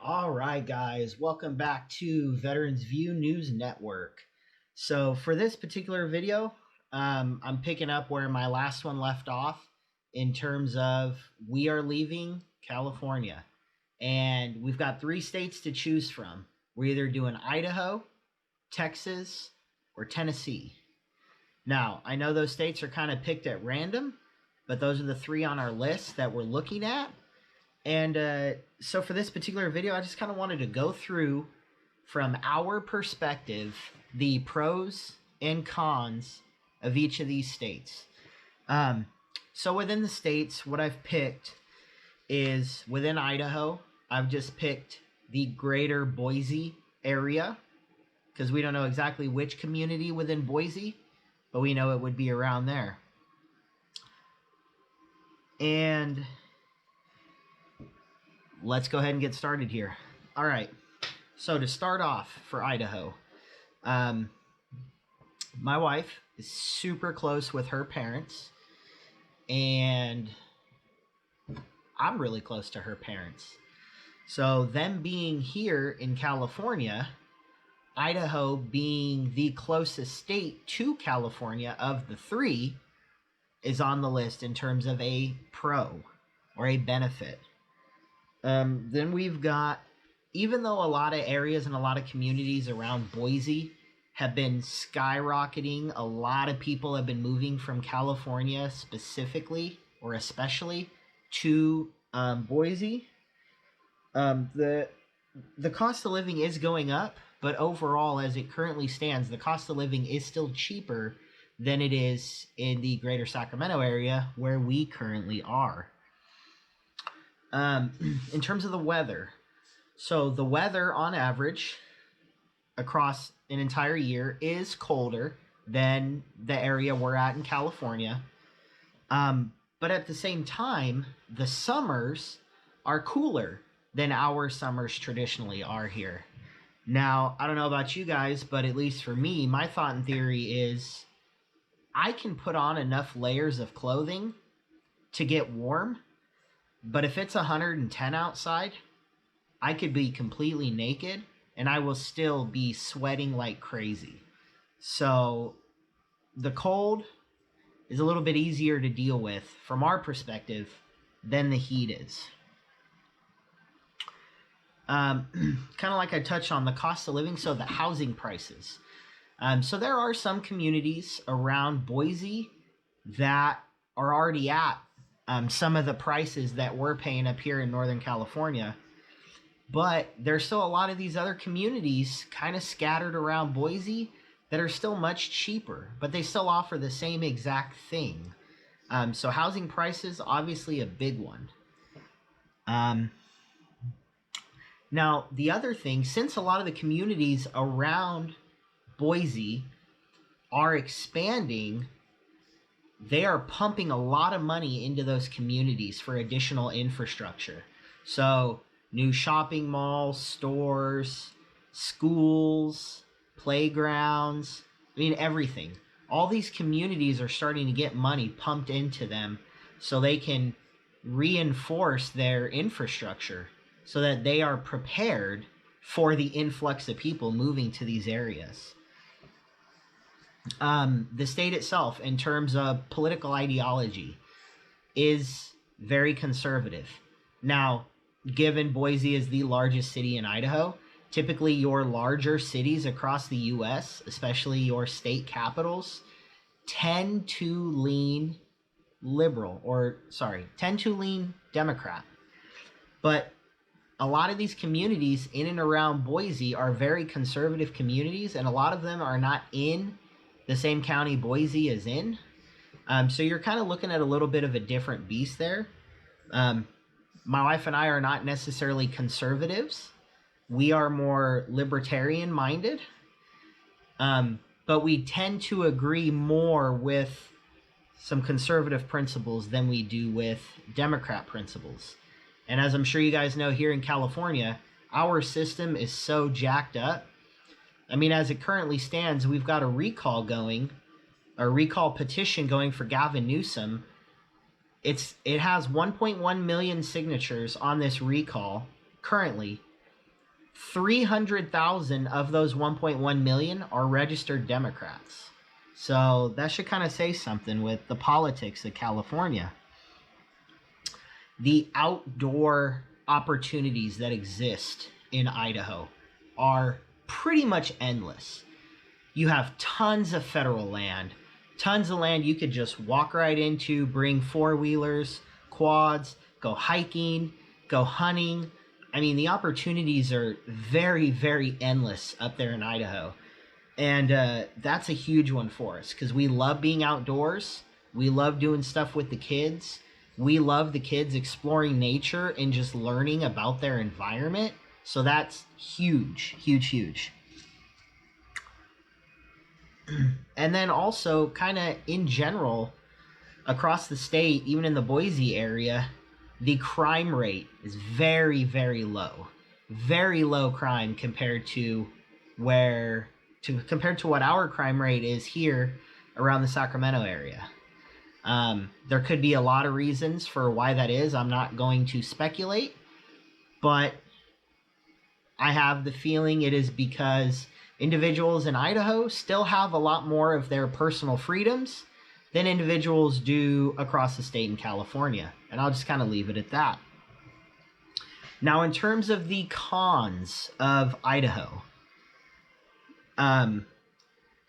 All right, guys, welcome back to Veterans View News Network. So, for this particular video, I'm picking up where my last one left off in terms of we are leaving California. And we've got 3 states to choose from. We're either doing Idaho, Texas, or Tennessee. Now, I know those states are kind of picked at random, but those are the 3 on our list that we're looking at. And so for this particular video, I just kind of wanted to go through, from our perspective, the pros and cons of each of these states. So within the states, what I've picked is within Idaho, I've just picked the greater Boise area because we don't know exactly which community within Boise, but we know it would be around there. And let's go ahead and get started here. All right. So to start off for Idaho, my wife is super close with her parents, and I'm really close to her parents. So them being here in California, Idaho being the closest state to California of the 3 is on the list in terms of a pro or a benefit. Then we've got, even though a lot of areas and a lot of communities around Boise have been skyrocketing, a lot of people have been moving from California specifically or especially to Boise. The cost of living is going up, but overall, as it currently stands, the cost of living is still cheaper than it is in the greater Sacramento area where we currently are. In terms of the weather, so the weather on average across an entire year is colder than the area we're at in California. But at the same time, the summers are cooler than our summers traditionally are here. Now, I don't know about you guys, but at least for me, my thought and theory is I can put on enough layers of clothing to get warm. But if it's 110 outside, I could be completely naked and I will still be sweating like crazy. So the cold is a little bit easier to deal with from our perspective than the heat is. Kind of like I touched on the cost of living, so the housing prices. So there are some communities around Boise that are already at some of the prices that we're paying up here in Northern California. But there's still a lot of these other communities kind of scattered around Boise that are still much cheaper, but they still offer the same exact thing. So housing prices, obviously a big one. Now, the other thing, since a lot of the communities around Boise are expanding, they are pumping a lot of money into those communities for additional infrastructure. So new shopping malls, stores, schools, playgrounds, I mean, everything. All these communities are starting to get money pumped into them so they can reinforce their infrastructure so that they are prepared for the influx of people moving to these areas. The state itself, in terms of political ideology, is very conservative. Now, given Boise is the largest city in Idaho, typically your larger cities across the U.S., especially your state capitals, tend to lean Democrat. But a lot of these communities in and around Boise are very conservative communities, and a lot of them are not in the same county Boise is in. So you're kind of looking at a little bit of a different beast there. My wife and I are not necessarily conservatives. We are more libertarian minded. But we tend to agree more with some conservative principles than we do with Democrat principles. And as I'm sure you guys know, here in California, our system is so jacked up. I mean, as it currently stands, we've got a recall petition going for Gavin Newsom. It has 1.1 million signatures on this recall currently, 300,000 of those 1.1 million are registered Democrats. So that should kind of say something with the politics of California. The outdoor opportunities that exist in Idaho are pretty much endless. You have tons of federal land, tons of land you could just walk right into, bring four-wheelers, quads, go hiking, go hunting. I mean, the opportunities are very, very endless up there in Idaho. And that's a huge one for us because we love being outdoors. We love doing stuff with the kids. We love the kids exploring nature and just learning about their environment. So that's huge, huge, huge. And then also kind of in general, across the state, even in the Boise area, the crime rate is very, very low. Very low crime compared to compared to what our crime rate is here around the Sacramento area. There could be a lot of reasons for why that is. I'm not going to speculate, but I have the feeling it is because individuals in Idaho still have a lot more of their personal freedoms than individuals do across the state in California. And I'll just kind of leave it at that. Now, in terms of the cons of Idaho,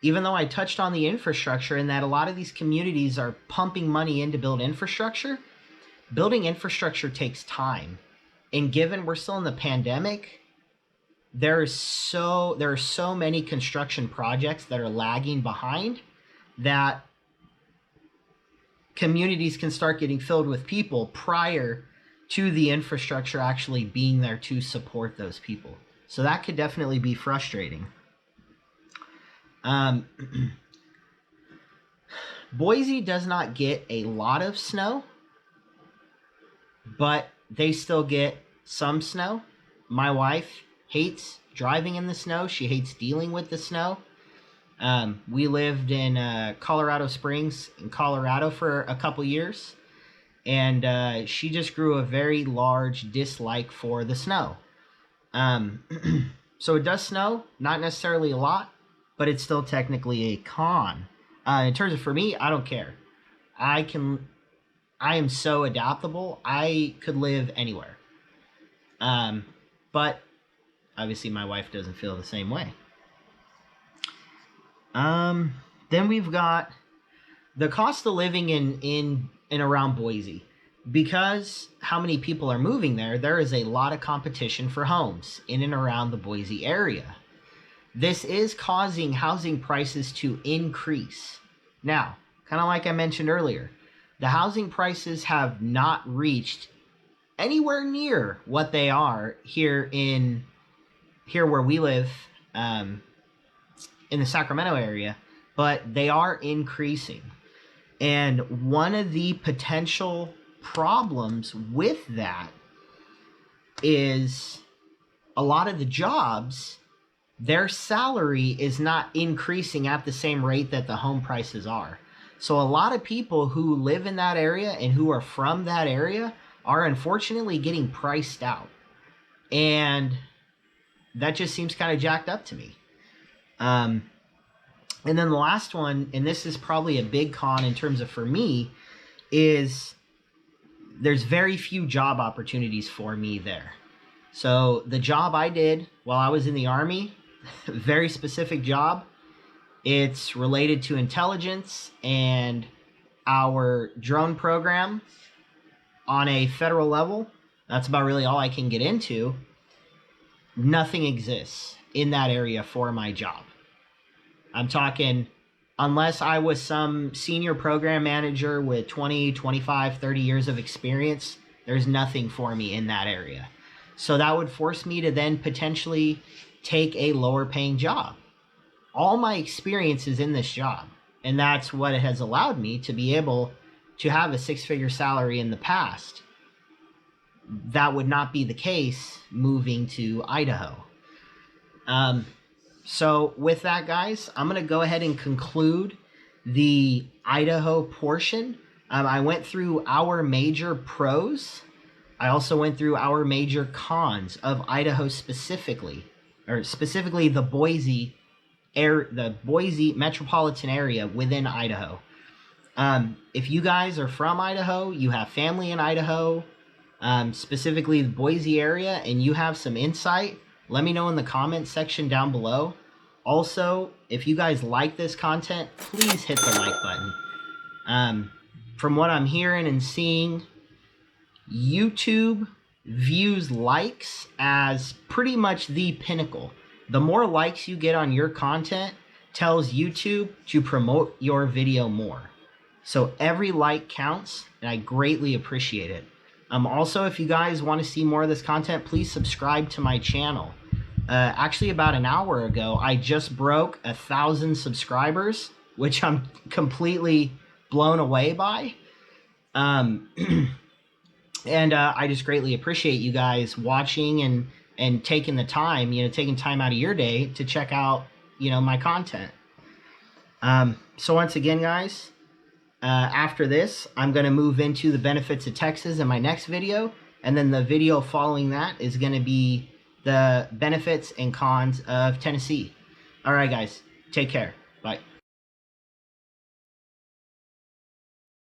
even though I touched on the infrastructure and that a lot of these communities are pumping money in to build infrastructure, building infrastructure takes time. And given we're still in the pandemic, there are so many construction projects that are lagging behind that communities can start getting filled with people prior to the infrastructure actually being there to support those people. So that could definitely be frustrating. Boise does not get a lot of snow, but they still get some snow. My wife hates driving in the snow. She hates dealing with the snow. We lived in Colorado Springs in Colorado for a couple years, and she just grew a very large dislike for the snow. So it does snow, not necessarily a lot, but it's still technically a con. In terms of for me, I don't care. I am so adaptable. I could live anywhere. But obviously my wife doesn't feel the same way. Then we've got the cost of living in and around Boise. Because how many people are moving there, there is a lot of competition for homes in and around the Boise area. This is causing housing prices to increase. Now, kind of like I mentioned earlier, the housing prices have not reached anywhere near what they are here where we live, in the Sacramento area, but they are increasing. And one of the potential problems with that is a lot of the jobs, their salary is not increasing at the same rate that the home prices are. So a lot of people who live in that area and who are from that area are unfortunately getting priced out. And that just seems kind of jacked up to me. And then the last one, and this is probably a big con in terms of for me, is there's very few job opportunities for me there. So the job I did while I was in the Army, very specific job. It's related to intelligence and our drone program on a federal level. That's about really all I can get into. Nothing exists in that area for my job. I'm talking, unless I was some senior program manager with 20, 25, 30 years of experience, there's nothing for me in that area. So that would force me to then potentially take a lower paying job. All my experience is in this job, and that's what it has allowed me to be able to have a six-figure salary in the past. That would not be the case moving to Idaho. So with that, guys, I'm going to go ahead and conclude the Idaho portion. I went through our major pros I also went through our major cons of Idaho specifically, or specifically the Boise metropolitan area within Idaho. If you guys are from Idaho, you have family in Idaho, specifically the Boise area, and you have some insight, let me know in the comments section down below. Also, if you guys like this content, please hit the like button. From what I'm hearing and seeing, YouTube views likes as pretty much the pinnacle. The more likes you get on your content tells YouTube to promote your video more. So every like counts, and I greatly appreciate it. Also, if you guys want to see more of this content, please subscribe to my channel. Actually, about an hour ago, I just broke 1,000 subscribers, which I'm completely blown away by. And I just greatly appreciate you guys watching and taking the time, taking time out of your day to check out, my content. So once again, guys, after this, I'm going to move into the benefits of Texas in my next video. And then the video following that is going to be the benefits and cons of Tennessee. All right, guys, take care. Bye.